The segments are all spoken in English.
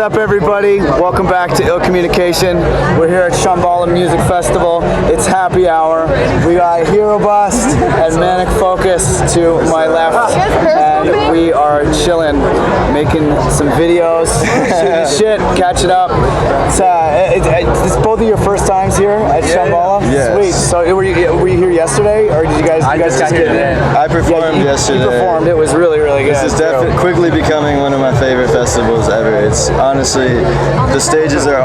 up, everybody? Welcome back to Ill Communication. We're here at Shambhala Music Festival. It's happy hour. We got Herobust and Manic to my left, and we are chilling, making some videos, shooting shit, catching up. It's both of your first times here at Shambhala? Yes. Sweet. So were you here yesterday, or did you guys? I just got here today. I performed yesterday. You performed. It was really, really good. This is definitely quickly becoming one of my favorite festivals ever. It's honestly, the stages are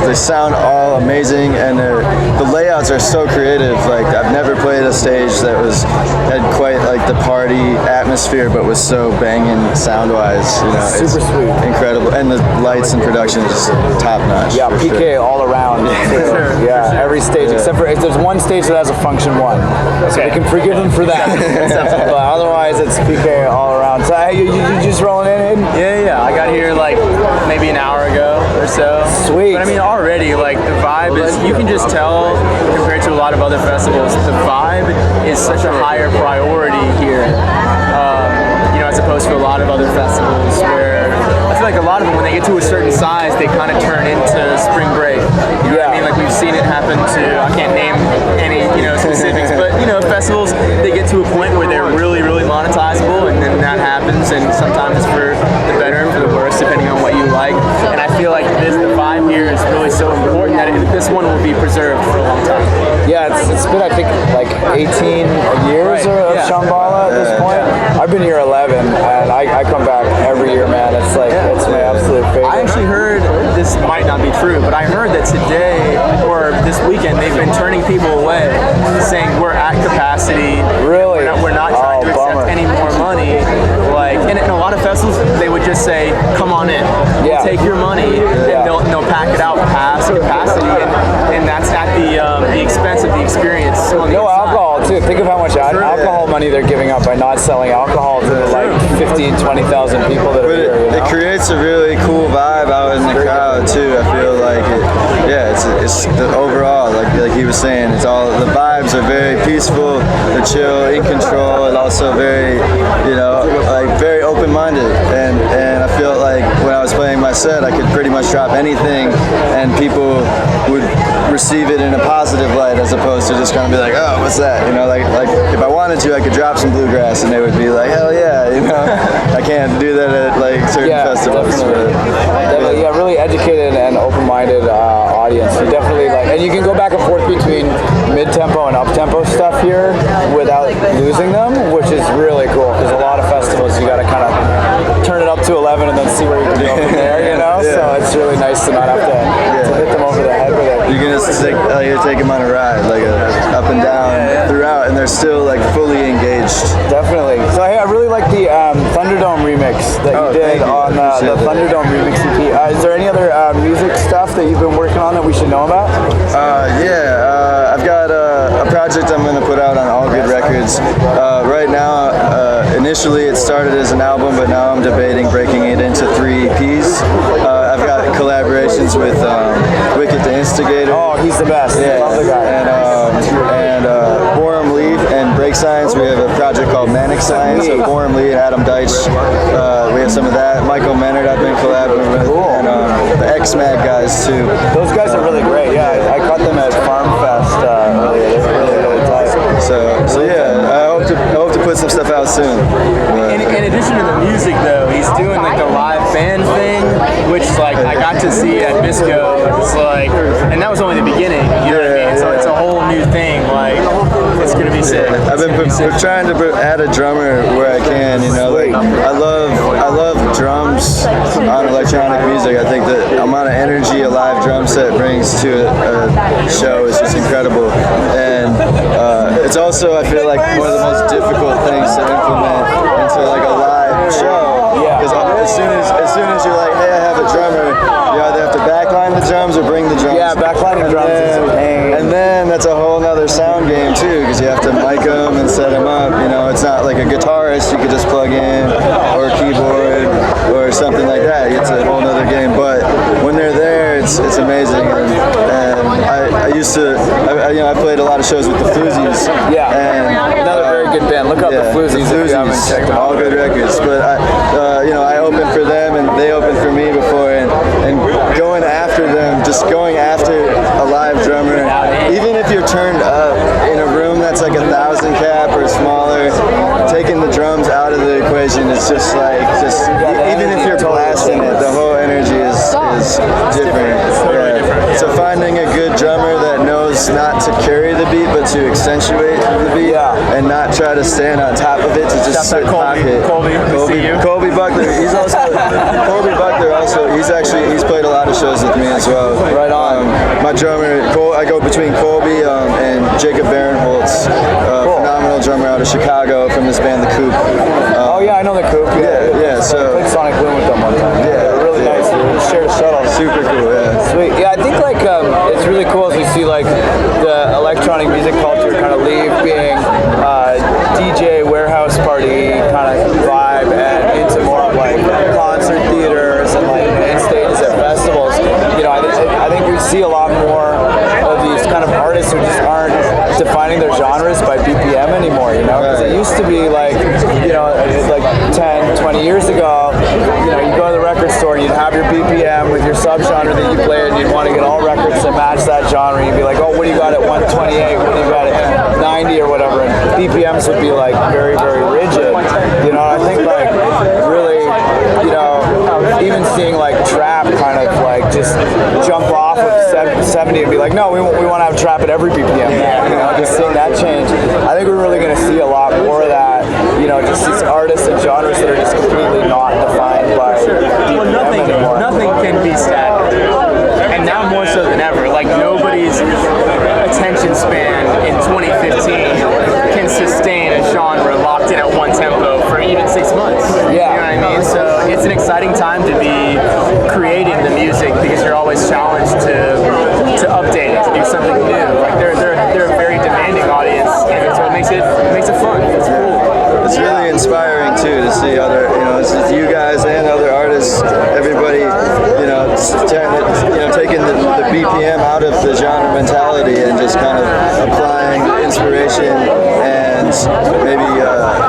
they sound all amazing, and the layouts are so creative. Like, I've never played a stage that had quite like the party atmosphere, but was so banging sound-wise. You know, super sweet, incredible, and the lights and production is just top notch. Yeah, PK all around. Yeah, every stage except for if there's one stage that has a function one, so we can forgive them for that. But otherwise, it's PK all around. So you just rolling in? Yeah. I got here like maybe an hour ago or so. Sweet. But I mean, already like the vibe is, you can just tell compared to a lot of other festivals, the vibe is such a higher priority here. As opposed to a lot of other festivals where I feel like a lot of them, when they get to a certain size, they kind of turn into spring break. You know what I mean? Like, we've seen it happen to, I can't name any, specifics, but, festivals, they get to a point where they're really, really monetizable, and then that happens, and sometimes it's for the better and for the worse, depending on what you like. And I feel like the vibe here is really so important that this one will be preserved for a long time. Yeah, it's been, I think, like 18 years of Shambhala at this point. I've been here 11, and I come back every year, man. It's like, it's my absolute favorite. I actually heard, this might not be true, but I heard that today, or this weekend, they've been turning people away, saying we're at capacity. Really? We're not trying to accept any more money. And in a lot of festivals, they would just say, come on in. We'll take your money, and they'll pack it out past capacity, and that's at the expense of the experience. No alcohol, too. Think of how much alcohol money they're giving up by not selling alcohol to like 15, 20,000 people that are here. It creates a really cool vibe out in the crowd too. I feel like it's the overall, like he was saying, it's all, the vibes are very peaceful, they're chill, in control, and also very, very open-minded. And I feel like when I was playing my set, I could pretty much drop anything, and people would receive it in a positive light, as opposed to just kind of be like, oh, what's that? Like if I wanted to, I could drop some bluegrass, and they would be like, hell yeah, I can't do that at like certain festivals. Definitely, really educated and open-minded audience. You definitely and you can go back and forth between mid-tempo and up-tempo stuff here without losing them, which is really cool, because a lot of festivals you got to kind of turn it up to 11 and then see where you can go from there, So it's really nice to not have to hit them over the head with it. You can just take them on a ride, like up and down throughout, and they're still like fully engaged. Definitely. So hey, I really like the Thunderdome remix that you did on the Thunderdome remix EP. Is there any other music stuff that you've been working on that we should know about? I've got a project I'm going to put out on All Good Records. Right now, initially it started as an album, but now I'm debating breaking it into 3 EPs. I've got collaborations with Wicked the Instigator. Oh, he's the best. Yeah, love the guy. And Borum Lee and Break Science. We have a project called Manic Science. So Borum Lee and Adam Deitch. We have some of that. Michael Menard I've been collaborating with. Cool. And the X-Mag guys too. Those guys are really great. Yeah, I caught them at Farm Fest earlier. They're really tight. So yeah, I hope to put some stuff out soon. In addition to the music, though, he's doing like the live band thing, which I got to see at Bisco. It's and that was only the beginning. You know what I mean? So it's a whole new thing. It's gonna be sick. I've been trying to add a drummer where I can. I love drums on electronic music. I think the amount of energy a live drum set brings to a show is just incredible. And it's also, I feel like, one of the most difficult things to implement into like a live show. Because as soon as you're like, hey, I have a drummer, you either have to backline the drums or bring the drums. Yeah, backlining drums is a pain. And then that's a whole nother sound game too, because you have to mic them and set them up. It's not like a guitarist you could just plug in, or a keyboard, or something like that. It's a whole nother game. But when they're there, it's amazing. And I played a lot of shows with the Floozies. Yeah, and another very good band. Look up the Floozies if you haven't checked them out. All Good Records. But I opened for them, and they opened for me before, and situation is just even if you're blasting it, the whole energy is different. Yeah. So finding a good drummer that knows not to carry the beat but to accentuate the beat and not try to stand on top of it to just sit pocket. Colby Buckler. He's also Colby Buckler. Also, he's played a lot of shows with me as well. Right on. My drummer, I go between Colby and Jacob Barinholtz, phenomenal drummer out of Chicago from this band, The Coop. Oh yeah, I know The Coop. Yeah. So I played Sonic Boom with them one time. Yeah, really nice. We shared a shuttle. super cool. Yeah. Sweet. Yeah, I think like it's really cool as we see like the electronic music culture kind of leave being DJ warehouse party kind of vibe and into more of like concert theaters and like main stages at festivals. You know, I think we see a lot more of these kind of artists who just aren't defining their genres by BPM anymore, you know, because it used to be like, you know, like 10, 20 years ago, you know, you go to the record store and you'd have your BPM with your subgenre that you played and you'd want to get all records that match that genre and you'd be like, oh, what do you got at 128, what do you got at 90 or whatever, and BPMs would be like very, very rigid, you know. I think like really, you know, even seeing like trap kind of like just jump off of 70 and be like, no, we want to have trap at every BPM, you know, just seeing that change. I think we're really going to see a lot more of that, you know, just these artists and genres that are just completely not defined by BPM anymore. Nothing can be static, and now more so than ever. Like nobody's attention span in 2015 can sustain a genre locked in at one tempo for even 6 months. Yeah. You know what I mean? So it's an exciting time to be creating the music because you're always challenged to update it, to do something new. Like they're a very demanding audience, and so it makes it fun. It's cool. It's really inspiring too to see other, you know, it's you guys and other artists, everybody, you know, taking the BPM out of the genre mentality and just kind of applying inspiration and maybe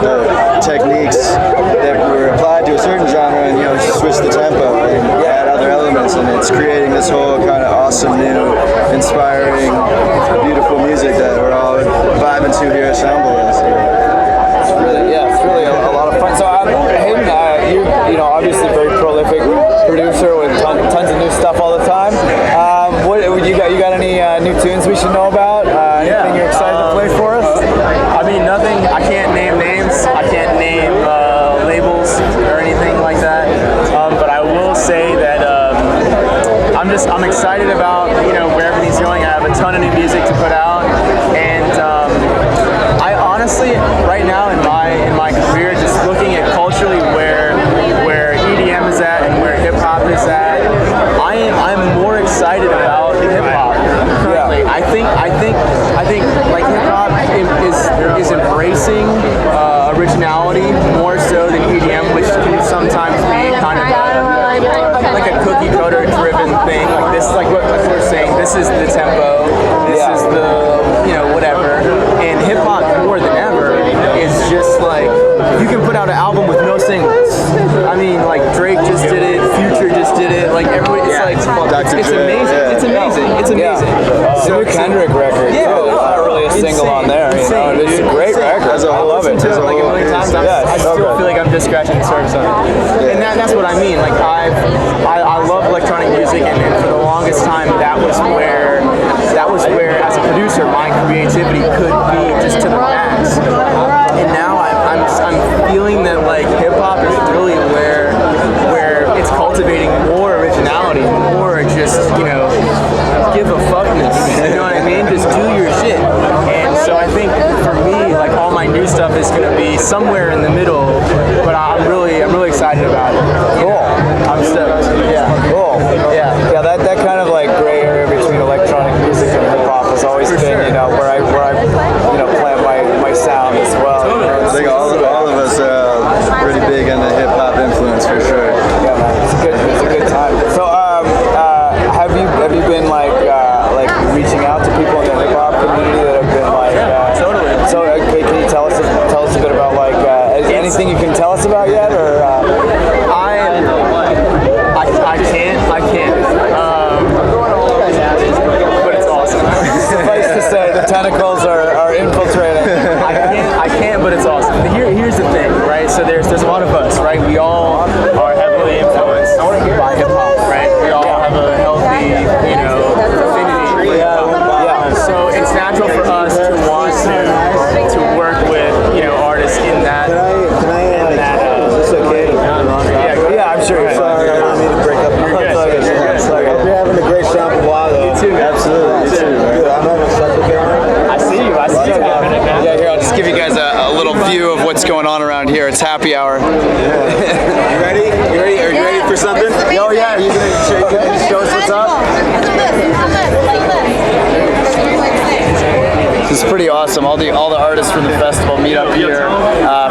the techniques that were applied to a certain genre and, you know, switch the tempo and add other elements, and it's creating this whole kind of awesome, new, inspiring, beautiful music that we're all vibing to here at Shambhala. It's really a lot of fun. So Hayden, you know, obviously very prolific producer with tons of new stuff all the time. What you got any new tunes we should know about? Anything you're excited to play for us? I mean, nothing. I can't name names. I can't name labels or anything like that. But I will say that I'm excited about, you know, where everything's going. I have a ton of new music to put out, and I honestly, right now in my career, just looking at culturally where EDM is at and where hip hop is at, I'm more excited about hip hop currently. I think like hip hop is embracing originality more so than EDM, which can sometimes be kind of like a cookie cutter driven thing. Like this, like what we're saying, this is the tempo, this is the, you know, whatever. And hip hop more than ever is just like, you can put out an album with no singles. I mean, like Drake just did it, Future just did it, like everybody, it's like, it's amazing, it's amazing, it's amazing. The new Kendrick record, too. There's not really a single on there, you know, it's a great record. I love it. To it like a million times. I still feel like I'm just scratching the surface of it. And that's what I mean. Like I love electronic music, and for the longest time that was where as a producer my creativity could be just to the max. And now I'm feeling that like hip hop is really where it's cultivating more originality, more just, you know, give a fuckness. You know what I mean? Just do your shit. And so I think for me, like all my new stuff is gonna be somewhere in the middle, but I'm really excited about it. Cool. I'm stoked. Yeah. Cool. Yeah, that kind of like gray area between electronic music and hip hop has always been, sure. you know, where I you know, plant my sound as well. Totally. You know, I think all of us are pretty big on the hip hop influence for sure. Yeah, man, it's a good time. So, have you been like reaching out to people in the hip hop community that have been like? Totally. So, can you tell us a bit about like anything you can tell us about yet, or? something? Oh yeah, you gonna show us what's up? This is pretty awesome. All the artists from the festival meet up here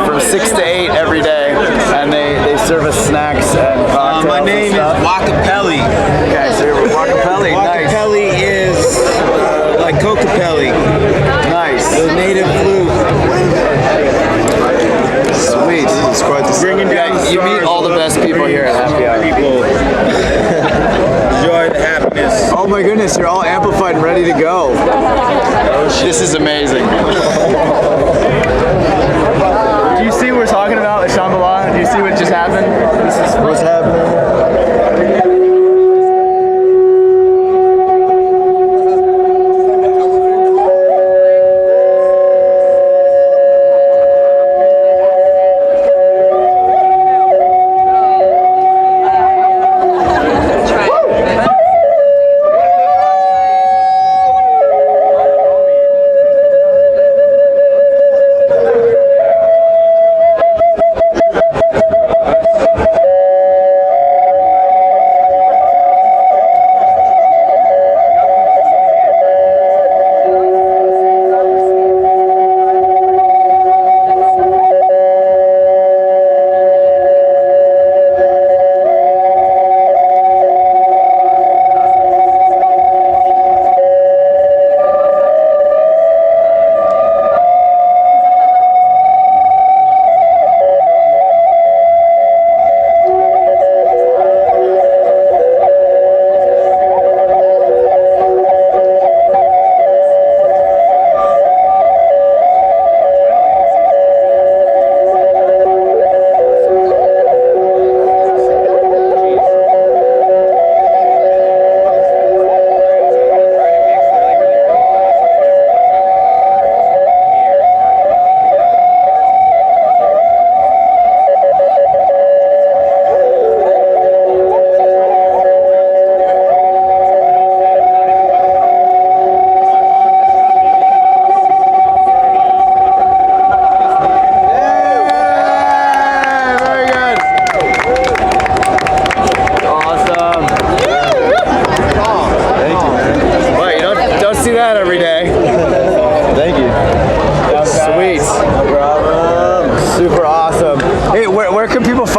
from 6 to 8 every day, and they serve us snacks and cocktails. My name is Wakapelli. Okay, so you're Wakapelli. Nice. Wakapelli is like Kokapelli, Nice. the native flute. Sweet. It's quite the Bringing down Yeah, you meet all the best people here at Happy Hour. People. Joy and happiness. Oh my goodness, you're all amplified and ready to go. This is amazing. Do you see what we're talking about at Shambhala? Do you see what just happened? This is What's happening?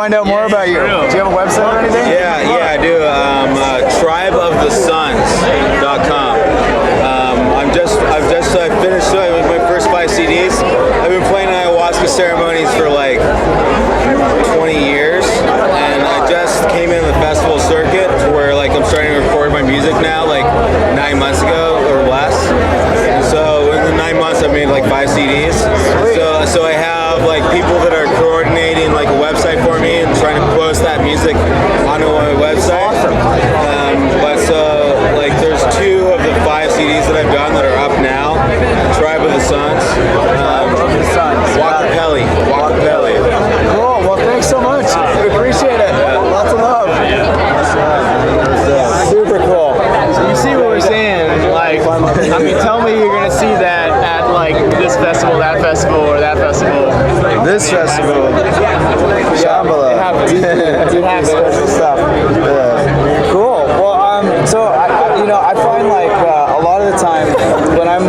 find out more about you? Do you have a website or anything? Yeah, I do. Tribeofthesons.com. I finished with my first 5 CDs. I've been playing ayahuasca ceremonies for like 20 years, and I just came in the festival circuit where like I'm starting to record my music now, like 9 months ago or less. So in the 9 months, I've made like 5 CDs. So I have like people that are coordinating like a website for me and trying to post that music onto my website. But so like there's 2 of the 5 CDs that I've done that are up now. Tribe of the Sons. Wakapelli. Cool. Well, thanks so much. We appreciate it. Lots of love. Super cool. So you see what we're saying? Like, I mean, tell me you're gonna see that at like this festival, that festival, or that festival. This festival, Shambhala. It happens. It happens. Special stuff. Yeah. Cool. Well, so I find like a lot of the time when I'm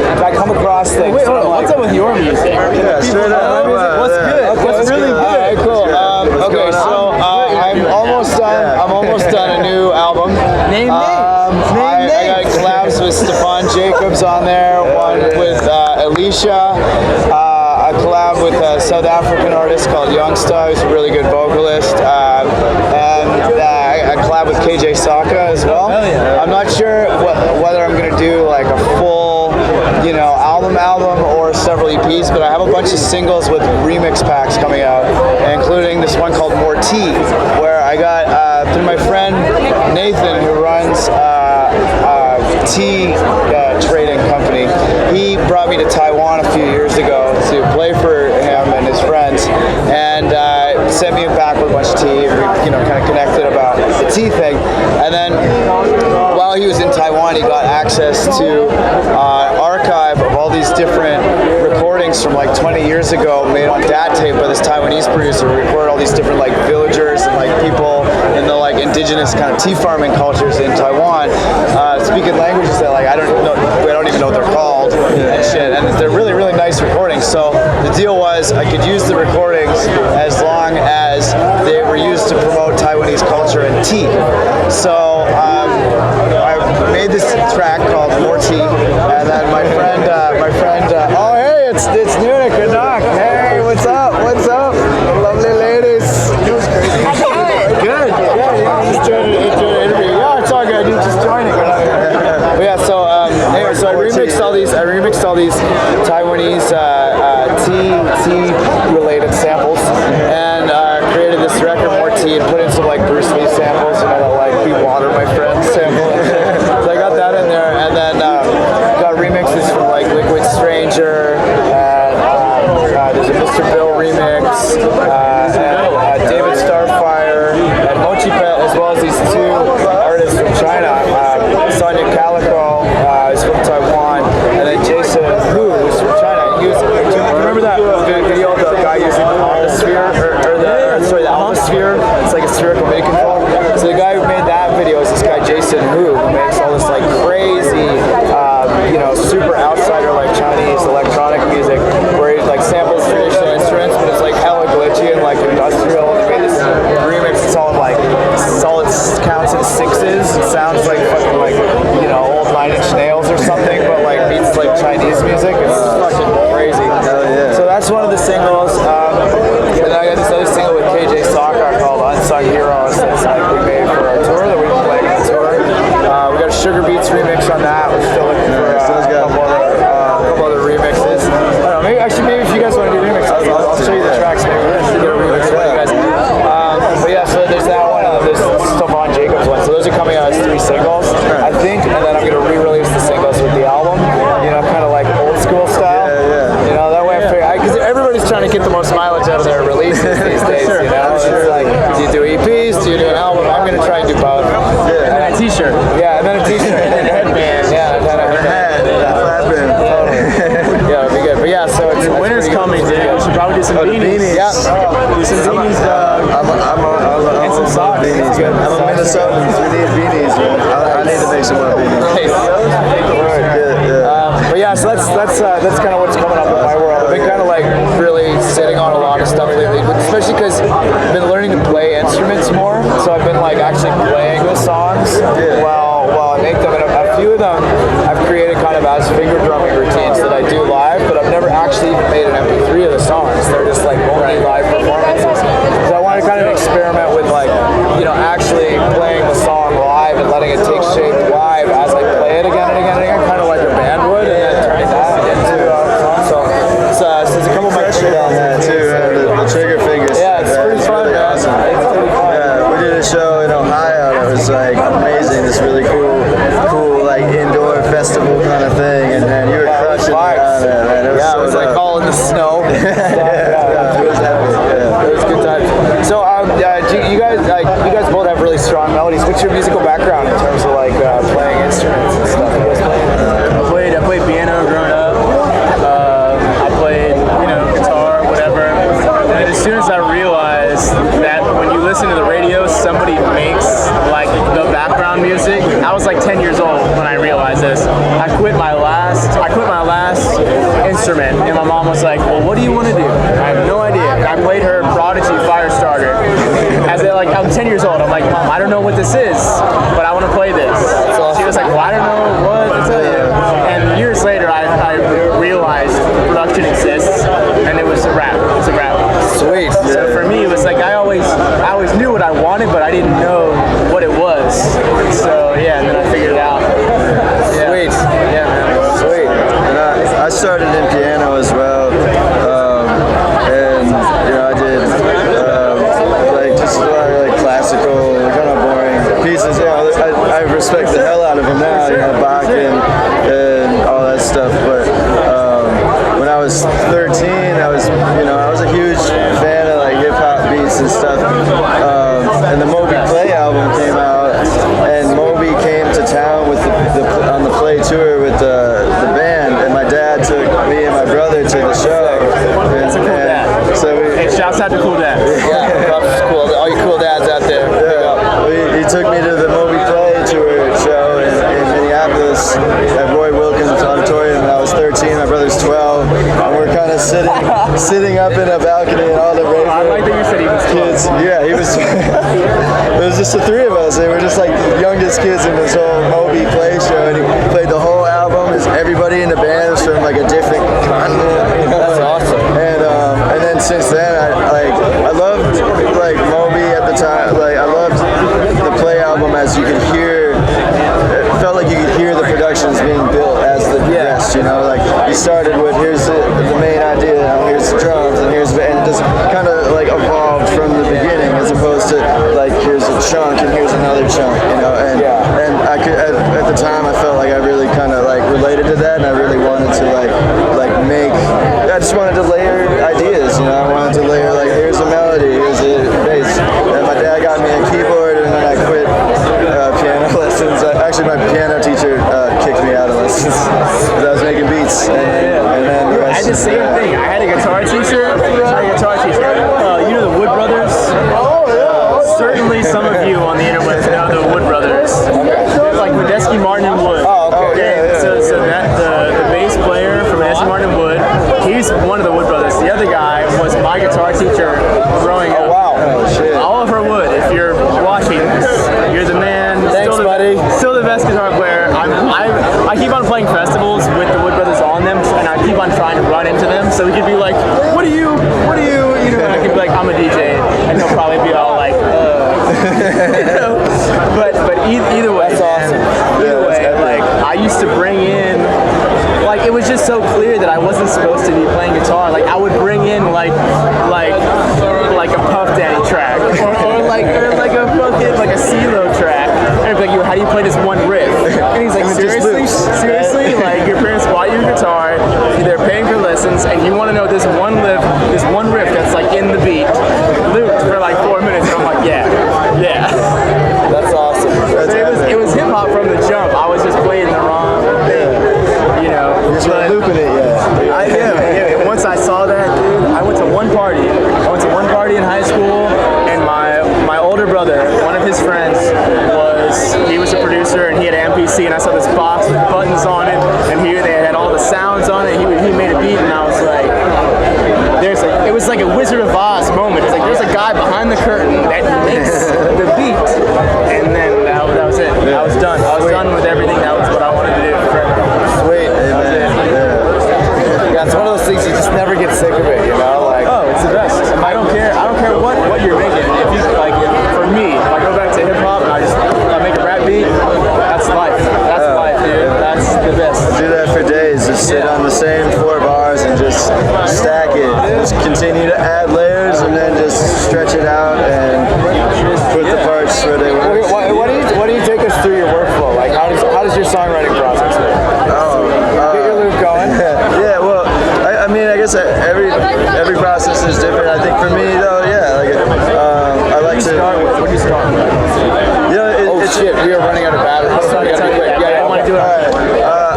if I come across things. Wait, hold on. What's up with your music? Yeah, straight up. What's good? Okay, What's really good? All right, cool. Okay, so I'm almost done. I'm almost done a new album. Name names. I got collabs with Stefan Jacobs on there. One with Alicia. A collab with a South African artist called Youngsta, who's a really good vocalist. And a collab with KJ Saka as well. I'm not sure whether I'm gonna do like a full, album or several EPs, but I have a bunch of singles with remix packs coming out, including this one called More Tea, where I got through my friend Nathan, who runs tea trading company. He brought me to Taiwan a few years ago to play for him and his friends, and sent me back with a bunch of tea. And we, kind of connected about the tea thing. And then while while he was in Taiwan, he got access to archive of all these different recordings from like 20 years ago, made on DAT tape by this Taiwanese producer, who recorded all these different like villagers and like people in the like indigenous kind of tea farming cultures in Taiwan, speaking languages that like I don't even know what they're called and shit, and they're really, really nice recordings. So the deal was I could use the recordings as long as they were used to promote Taiwanese culture and tea. So I made this track called More Tea, and then my friend, oh hey, it's Nuna Kanak. Hey, what's up? What's up? Lovely ladies. Good. Yeah, just joining an interview. Yeah, it's all good. You're just joining. But yeah, so anyway, so I remixed all these Taiwanese tea-related samples, and created this record, More Tea, and put in some like Bruce Lee samples, you know, that like "Be Water, My Friend" sample. So I got that in there, and then got remixes from like Liquid Stranger, and there's a Mr. Bill remix, and David Starfire, and Mochi Pet, as well as these two artists from China, Sonia Calico, is from Taiwan, and then Jason Hu, who's from China. Do you remember that video of the guy using the Omnisphere, the Alphasphere? It's like a spherical MIDI control. So the guy who made that video is this guy Jason Hu, who makes all this like crazy, super outsider like Chinese electronic music, where he like samples traditional instruments, but it's like hella glitchy and like industrial. And he made this remix. It's all in like solid counts in sixes. It sounds like fucking like old 9 Inch Nails or something, but like beats like Chinese music. It's fucking crazy. So that's one of the singles. And then I got this other single with KJ Saka called Unsung Heroes that's like we made for our tour that we've been playing on the tour. We got a Sugar Beats remix on that. We're still looking for a couple other remixes. I don't know, maybe if you guys want to do remixes, I'll show you the tracks. Maybe we're going to get a remix for you guys. But yeah, so there's that one. There's Stefan Jacobs one. So those are coming out as 3 singles, I think, and then I'm going to re-release the singles with the album. Kind of like old school style. That way I figure, because everybody's trying to get the most mileage out of their releases these days. It's like, do you do EPs? Do you do an album? I'm going to try and do both. And then a t-shirt. Yeah, and then a t-shirt. And a headband. Yeah, and then a headband. Yeah, it'd be good. But yeah, so it's Winter's coming, dude. We should probably do some beanies. Yeah. Do some beanies. And some socks. Beanies, man. I'm a Minnesotan. We need beanies, man. I need to make some more beanies. But yeah, so that's kind of what's coming up in my world. I've been kind of like really sitting on a lot of stuff lately, but especially because I've been learning to play instruments more. So I've been like actually playing the songs while I make them, and a few of them I've created kind of as finger drumming routines that I do live, but I've never actually even made an MP3 of the songs. They're just like only live performances. So I want to kind of experiment with like actually playing the song live and letting it take shape live as I play it again and again and again, kind of like a band would, and then turning that into a song. So there's a couple of my shit on that too, the trigger fingers. Yeah, it's pretty fun, man. Awesome. It's pretty fun. Yeah, we did a show in Ohio that was like amazing. This really cool like indoor festival kind of thing, and man, you were crushing it on it, man. It was like all in the snow. It was epic. It was good times. So you guys both have really strong melodies. What's your musical background in terms of like playing instruments and stuff? I played piano growing up. I played, guitar, whatever. And as soon as I realized that when you listen to the radio, somebody makes like the background music. I was like 10 years old when I realized this. I quit my last instrument, and my mom was like, "Well, what do you want to do?" I have no idea. And I played her Prodigy Firestarter. I'm 10 years old. I'm like, "Mom, I don't know what this is, but I want to play this." She was like, "Well, I don't know what to tell you." And years later, I realized production exists, and it was a rap. It's a rap. Sweet. So for me, it was like I always knew what I wanted, but I didn't know what it was. So yeah, and then I figured it out. Yeah. Sweet. Yeah, man. Sweet. And I started in piano as well, and I did like just a lot of like classical, kind of boring pieces. I respect the hell out of them now, Bach and all that stuff. But when I was 13, I was a huge fan of like hip hop beats and stuff. And the Moby Play album came out, and Moby came to town with it was just the three of us. They were just like the youngest kids in this whole Moby play show, and he played the whole album. Everybody in the band was from like a different continent. That's awesome. And then since then, I loved like Moby at the time. Like I loved the play album as you could hear. It felt like you could hear the productions being built as the progressed. You know, like you started with here's the main idea, now here's the drums, and and it just kind of like evolved from the beginning, as opposed to like here's a chunk and here's another chunk. You know, and I could at the time I felt like I really kind of like related to that, and I really wanted to like make. I just wanted to layer ideas. You know, I wanted to layer like here's a melody, here's a bass. And my dad got me a keyboard, and then I quit piano lessons. Actually, my piano teacher kicked me out of lessons because I was making beats. And then the I rest had the same thing. I had a guitar teacher. You know the Wood Brothers? Certainly some of you on the internet know the Wood Brothers. Like Medeski, Martin, and Wood. So that the bass player from Medeski, Martin, and Wood, he's one of the Wood Brothers. The other guy was my guitar teacher growing up. Oliver Wood, if you're watching this, you're the man. Thanks, buddy. Still the best guitar player. I keep on playing festivals with the Wood Brothers on them, and I keep on trying to run into them. So we could be like, what are you, you know, and I could be like, I'm a DJ, and they'll probably be all like, you know? But either way, that's awesome. Either way, like I used to bring in, like it was just so clear that I wasn't supposed to be playing guitar. Like I would bring in like a Puff Daddy track, or like a fucking like a CeeLo track, and I'd be like, how do you play this one riff? And he's like, seriously, like your parents bought you a guitar, they're paying for lessons, and you want to know this one riff that's like in the beat, looped for like 4 minutes, and I'm like, yeah. That's awesome. It was hip hop from the jump. I was just playing the wrong thing, you know. You're not looping it yet. Yeah. Once I saw that, dude, I went to one party in high school, and my older brother, one of his friends, he was a producer, and he had an MPC, and I saw this box with buttons on it, and they had all the sounds on it. He made a beat, and I was like, it was like a Wizard of Oz moment. It's like there's a guy behind the curtain that makes the beat, and then that was it. I was done. I was done with everything. That was what I wanted to do forever. Sweet. Yeah, it's one of those things you just never get sick of it, you know? Like, oh, it's the best. I don't care what you're making. For me, if I go back to hip hop and I make a rap beat, that's life. That's life, dude. That's the best. I do that for days. Just sit on the same 4 bars and just stack it. Just continue to add layers and then just stretch it out and put the parts where they work. What do you take us through your workflow? Like, how does your songwriting process work? Get your loop going. Yeah, well, I mean, I guess every process is different. I think for me, though, I like to. What do you start with? Shit, we are running out of battery. I want to do it.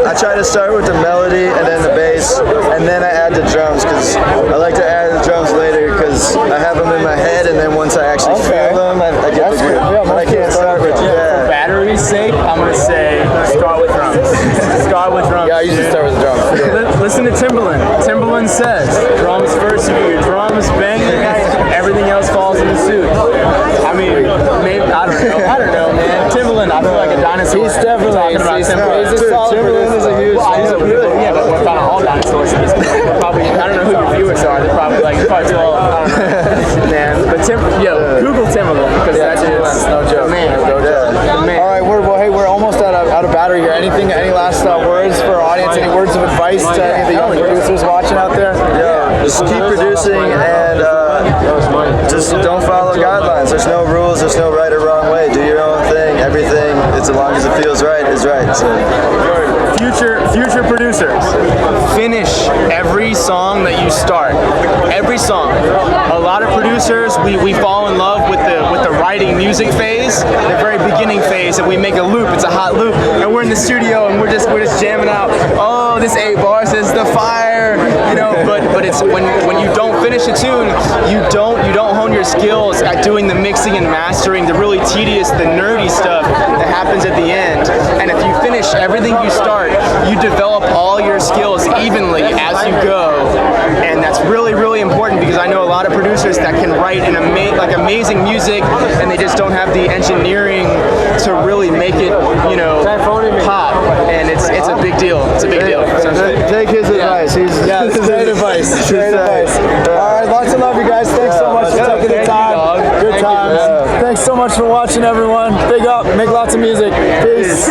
I try to start with the melody and then the bass, and then I add the drums, because I like to add the drums later because I have them in my head, and then once I actually feel them, I get the groove. But I can't start with For battery's sake, I'm gonna say start with drums. Start with drums. Yeah, I usually start with the drums. Listen to Timbaland. Timbaland says, drums first. If your drums bang, everything else falls into suit. I mean, maybe I don't know, man. Timbaland, I feel like a dinosaur. He's definitely talking about Timbaland. Timbaland is a huge. Yeah, but we're kind of all dinosaurs. Probably, I don't know who your viewers are. They're probably like 12. I don't know, man. But Google Timbaland, because that's no joke. Man, no joke. Man. All right, we're almost out of battery here. Any last words for our audience? Any words of advice to any of the young producers watching out there? Yeah, just keep producing and just don't follow guidelines. There's no rules. There's no right or wrong way. Do your own thing. Everything, as long as it feels right, is right. So. Future producers, finish every song that you start. Every song. A lot of producers, we fall in love with the writing music phase, the very beginning phase, and we make a loop. It's a hot loop, and we're in the studio and we're just jamming out. Oh, this 8 bars is the fire, you know. But it's when you don't finish a tune, you don't hone your skills at doing the mixing and mastering, the really tedious, the nerdy stuff that happens at the end. And if you finish everything you start, you develop all your skills evenly as you go, and that's really, really important because I know a lot of producers that can write amazing music, and they just don't have the engineering to really make it, pop. And it's a big deal. It's a big deal. So, Take his advice. yeah, it's great advice. Great advice. All right, lots of love, you guys. Thanks so much for taking the time. Good times. Thanks so much for watching, everyone. Big up. Make lots of music. Peace.